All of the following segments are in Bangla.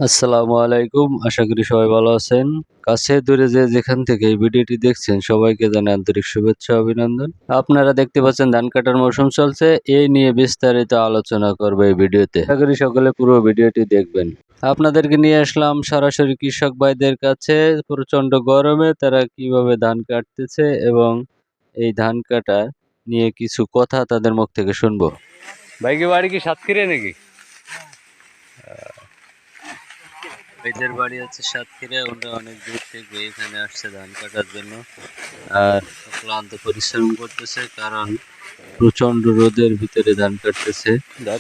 আসসালামু আলাইকুম। আশা করি সবাই ভালো আছেন। কাছে দূরে যে যেখান থেকে এই ভিডিওটি দেখছেন সবাইকে জানাই আন্তরিক শুভেচ্ছা অভিনন্দন। আপনারা দেখতে পাচ্ছেন ধান কাটার মৌসুম চলছে। এই নিয়ে বিস্তারিত আলোচনা করব এই ভিডিওতে। আশা করি সকলে পুরো ভিডিওটি দেখবেন। আপনাদেরকে নিয়ে আসলাম সরাসরি কৃষক ভাইদের কাছে। প্রচন্ড গরমে তারা কিভাবে ধান কাটতেছে এবং এই ধান কাটা নিয়ে কিছু কথা তাদের মুখ থেকে শুনবো। ভাই কি বাড়ি কি সাতক্ষীরা নাকি? এদের বাড়ি হচ্ছে সাতক্ষীরা। ওরা অনেক দূর থেকে এখানে আসছে ধান কাটার জন্য আর ক্লান্ত পরিশ্রম করতেছে, কারণ প্রচন্ড রোদের ভিতরে ধান কাটতেছে, যা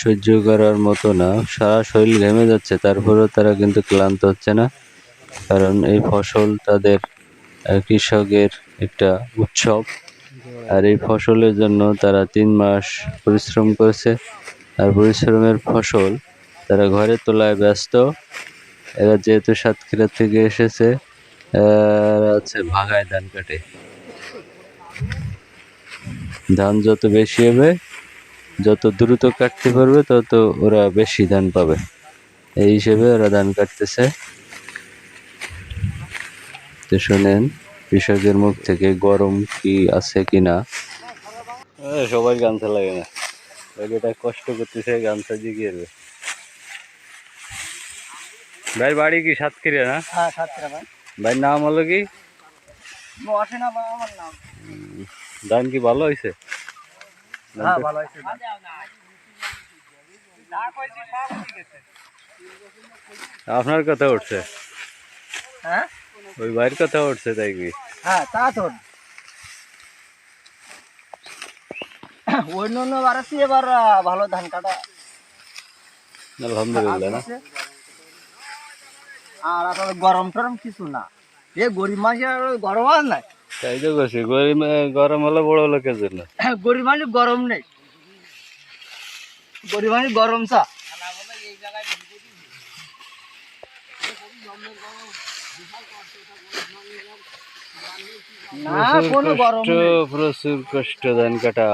সহ্য করার মতো না। সারা শরীর ঘেমে যাচ্ছে, তারপরেও তারা কিন্তু ক্লান্ত হচ্ছে না, কারণ এই ফসল তাদের কৃষকের একটা উৎসব। আর এই ফসলের জন্য তারা 3 মাস পরিশ্রম করেছে, আর পরিশ্রমের ফসল তারা ঘরে তোলায় ব্যস্ত। এরা যেহেতু সাতক্ষীরা থেকে এসেছে, এরা হচ্ছে ভাগায় ধান কাটে। ধান যত বেশি হবে, যত দ্রুত কাটতে পারবে, তত ওরা বেশি ধান পাবে। এই হিসেবে ওরা ধান কাটতেছে। তো শোনেন কৃষকের মুখ থেকে গরম কি আছে কিনা। সবাই গামছা লাগে না, এটা কষ্ট করতেছে, গামছা জিগিয়ে। ভাই বাড়ি কি সাতক্ষীরা না? হ্যাঁ, সাতক্ষীরা ভাই। ভাই নাম হলো কি? অসীনা ভাই আমার নাম। ধান কি ভালো হয়েছে? হ্যাঁ, ভালো হয়েছে। আপনার কথা উঠছে? হ্যাঁ, ওই ভাইয়ের কথা উঠছে তাই কি? হ্যাঁ, তা তো অন্য অন্য বাড়াচ্ছি, এবার ভালো ধান কাটা আলহামদুলিল্লাহ না। আর আসলে গরম টরম কিছু না, এ গরিব মানুষের আর গরম আর নাই। তাই তো বলছি, গরম হলো বড় লোকের জন্য। গরিব মানুষ গরম নেই, গরিব মানুষ গরম চা। না, কোনো গরম নেই, প্রচুর কষ্ট ধান কাটা।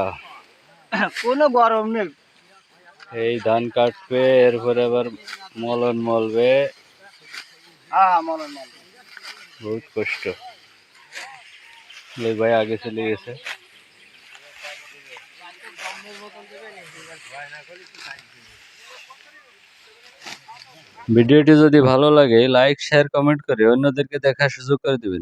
কোনো গরম নেই। এই ধান কাটবে, এরপরে আবার মলন মলবে, হ্যাঁ, মলন মলন বহুত কষ্ট। এই ভাই আগে চলে গেছে। ভিডিওটি যদি ভালো লাগে লাইক শেয়ার কমেন্ট করে অন্যদেরকে দেখার সুযোগ করে দিবেন।